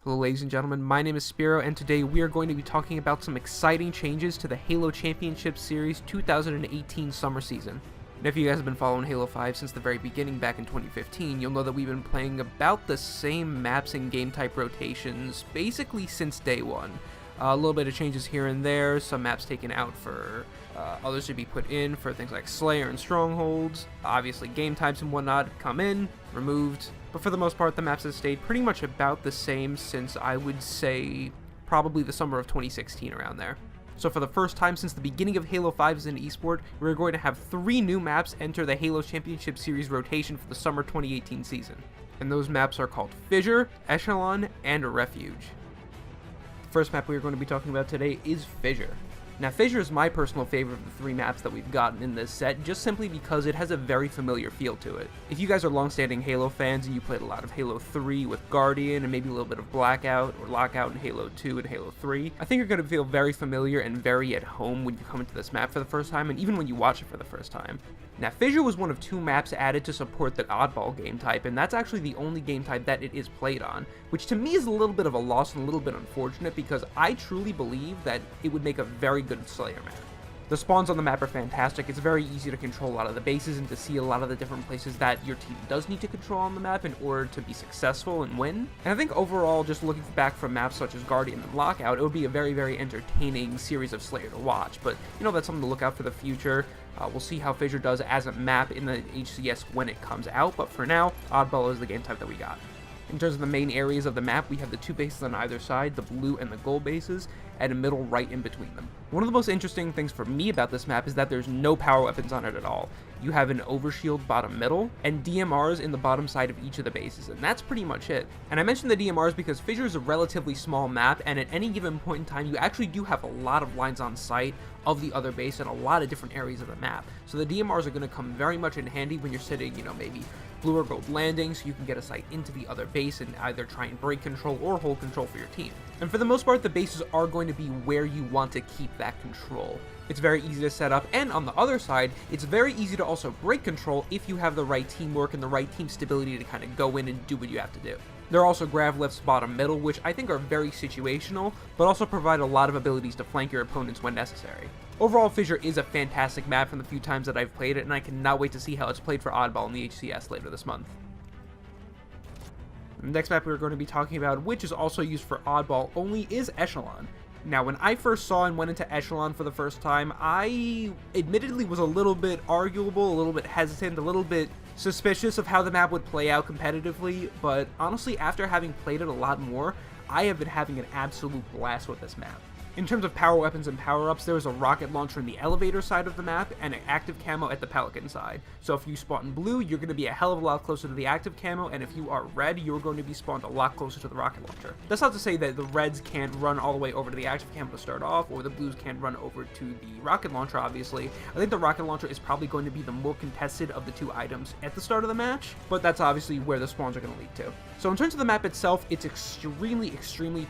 Hello ladies and gentlemen, my name is Spiro, and today we are going to be talking about some exciting changes to the Halo Championship Series 2018 summer season. And if you guys have been following Halo 5 since the very beginning back in 2015, you'll know that we've been playing about the same maps and game type rotations basically since day one. A little bit of changes here and there, some maps taken out for others to be put in for things like Slayer and Strongholds. Obviously game types and whatnot come in, removed, but for the most part the maps have stayed pretty much about the same since I would say probably the summer of 2016 around there. So for the first time since the beginning of Halo 5 as an esport, we're going to have 3 new maps enter the Halo Championship Series rotation for the summer 2018 season. And those maps are called Fissure, Echelon, and Refuge. The first map we are going to be talking about today is Fissure. Now, Fissure is my personal favorite of the 3 maps that we've gotten in this set, just simply because it has a very familiar feel to it. If you guys are long-standing Halo fans and you played a lot of Halo 3 with Guardian and maybe a little bit of Blackout or Lockout in Halo 2 and Halo 3, I think you're going to feel very familiar and very at home when you come into this map for the first time, and even when you watch it for the first time. Now, Fissure was one of 2 maps added to support the Oddball game type, and that's actually the only game type that it is played on, which to me is a little bit of a loss and a little bit unfortunate because I truly believe that it would make a very good Slayer map. The spawns on the map are fantastic. It's very easy to control a lot of the bases and to see a lot of the different places that your team does need to control on the map in order to be successful and win. And I think overall, just looking back from maps such as Guardian and Lockout, it would be a very, very entertaining series of Slayer to watch. But, you know, that's something to look out for the future. We'll see how Fissure does as a map in the HCS when it comes out, but for now, Oddball is the game type that we got. In terms of the main areas of the map, we have the 2 bases on either side, the blue and the gold bases, and a middle right in between them. One of the most interesting things for me about this map is that there's no power weapons on it at all. You have an overshield bottom middle, and DMRs in the bottom side of each of the bases, and that's pretty much it. And I mentioned the DMRs because Fissure is a relatively small map, and at any given point in time, you actually do have a lot of lines on sight of the other base in a lot of different areas of the map. So the DMRs are going to come very much in handy when you're sitting, maybe blue or gold landing, so you can get a sight into the other base and either try and break control or hold control for your team. And for the most part, the bases are going to be where you want to keep that control. It's very easy to set up, and on the other side, it's very easy to also break control if you have the right teamwork and the right team stability to kind of go in and do what you have to do. There are also grav lifts bottom middle, which I think are very situational, but also provide a lot of abilities to flank your opponents when necessary. Overall, Fissure is a fantastic map from the few times that I've played it, and I cannot wait to see how it's played for Oddball in the HCS later this month. The next map we're going to be talking about, which is also used for Oddball only, is Echelon. Now, when I first saw and went into Echelon for the first time, I admittedly was a little bit arguable, a little bit hesitant, a little bit suspicious of how the map would play out competitively, but honestly, after having played it a lot more, I have been having an absolute blast with this map. In terms of power weapons and power-ups, there is a rocket launcher in the elevator side of the map and an active camo at the Pelican side. So if you spawn in blue, you're going to be a hell of a lot closer to the active camo, and if you are red, you're going to be spawned a lot closer to the rocket launcher. That's not to say that the reds can't run all the way over to the active camo to start off, or the blues can't run over to the rocket launcher, obviously. I think the rocket launcher is probably going to be the more contested of the 2 items at the start of the match, but that's obviously where the spawns are going to lead to. So in terms of the map itself, it's extremely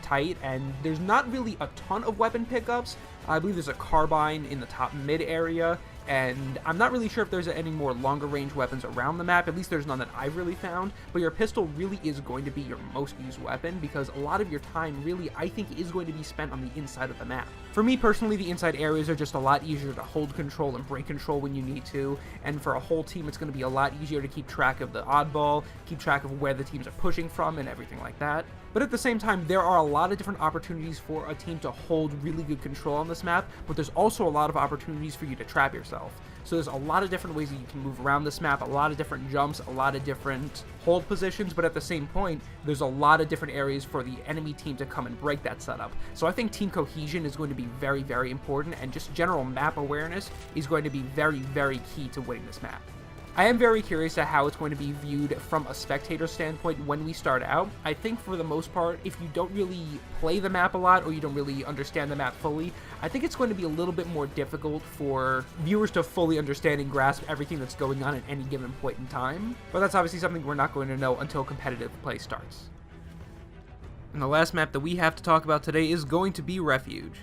tight, and there's not really a ton of weapon pickups. I believe there's a carbine in the top mid area, and I'm not really sure if there's any more longer range weapons around the map. At least there's none that I've really found, but your pistol really is going to be your most used weapon because a lot of your time really, I think, is going to be spent on the inside of the map. For me personally, the inside areas are just a lot easier to hold control and break control when you need to, and for a whole team it's going to be a lot easier to keep track of the oddball, keep track of where the teams are pushing from and everything like that. But at the same time, there are a lot of different opportunities for a team to hold really good control on this map, but there's also a lot of opportunities for you to trap yourself. So there's a lot of different ways that you can move around this map, a lot of different jumps, a lot of different hold positions, but at the same point, there's a lot of different areas for the enemy team to come and break that setup. So I think team cohesion is going to be very, very important, and just general map awareness is going to be very, very key to winning this map. I am very curious at how it's going to be viewed from a spectator standpoint when we start out. I think for the most part, if you don't really play the map a lot or you don't really understand the map fully, I think it's going to be a little bit more difficult for viewers to fully understand and grasp everything that's going on at any given point in time. But that's obviously something we're not going to know until competitive play starts. And the last map that we have to talk about today is going to be Refuge.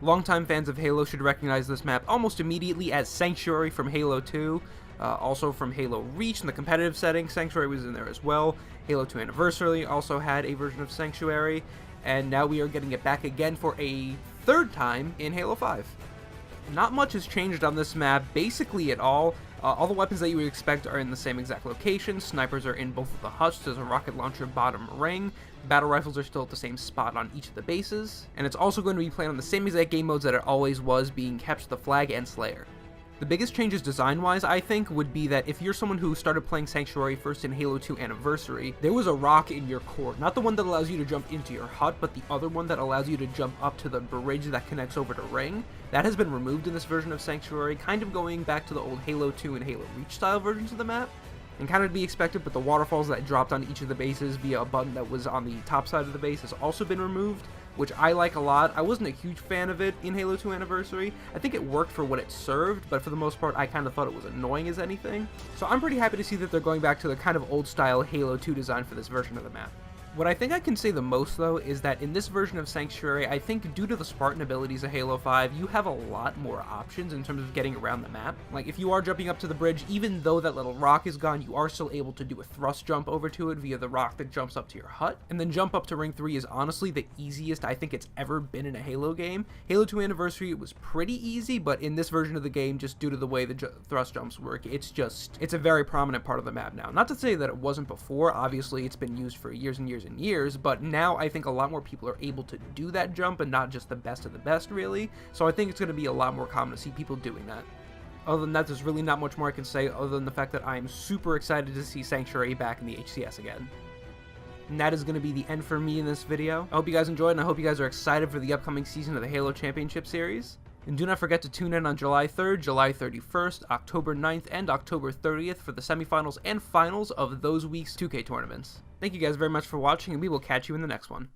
Longtime fans of Halo should recognize this map almost immediately as Sanctuary from Halo 2. Also from Halo Reach in the competitive setting, Sanctuary was in there as well. Halo 2 Anniversary also had a version of Sanctuary, and now we are getting it back again for a third time in Halo 5. Not much has changed on this map, basically at all. All the weapons that you would expect are in the same exact location. Snipers are in both of the huts. There's a rocket launcher bottom ring. Battle rifles are still at the same spot on each of the bases. And it's also going to be playing on the same exact game modes that it always was, being Capture the Flag and Slayer. The biggest changes design-wise, I think, would be that if you're someone who started playing Sanctuary first in Halo 2 Anniversary, there was a rock in your core. Not the one that allows you to jump into your hut, but the other one that allows you to jump up to the bridge that connects over to Ring. That has been removed in this version of Sanctuary, kind of going back to the old Halo 2 and Halo Reach style versions of the map. And kind of to be expected, but the waterfalls that dropped on each of the bases via a button that was on the top side of the base has also been removed, which I like a lot. I wasn't a huge fan of it in Halo 2 Anniversary. I think it worked for what it served, but for the most part, I kind of thought it was annoying as anything. So I'm pretty happy to see that they're going back to the kind of old-style Halo 2 design for this version of the map. What I think I can say the most, though, is that in this version of Sanctuary, I think due to the Spartan abilities of Halo 5, you have a lot more options in terms of getting around the map. Like, if you are jumping up to the bridge, even though that little rock is gone, you are still able to do a thrust jump over to it via the rock that jumps up to your hut. And then jump up to Ring 3 is honestly the easiest I think it's ever been in a Halo game. Halo 2 Anniversary, it was pretty easy, but in this version of the game, just due to the way the thrust jumps work, it's a very prominent part of the map now. Not to say that it wasn't before, obviously it's been used for years and years and years, but now I think a lot more people are able to do that jump, and not just the best of the best, really. So I think it's going to be a lot more common to see people doing that. Other than that, there's really not much more I can say other than the fact that I'm super excited to see Sanctuary back in the HCS again. And that is going to be the end for me in this video. I hope you guys enjoyed, and I hope you guys are excited for the upcoming season of the Halo Championship Series. And do not forget to tune in on July 3rd, July 31st, October 9th, and October 30th for the semifinals and finals of those week's 2K tournaments. Thank you guys very much for watching, and we will catch you in the next one.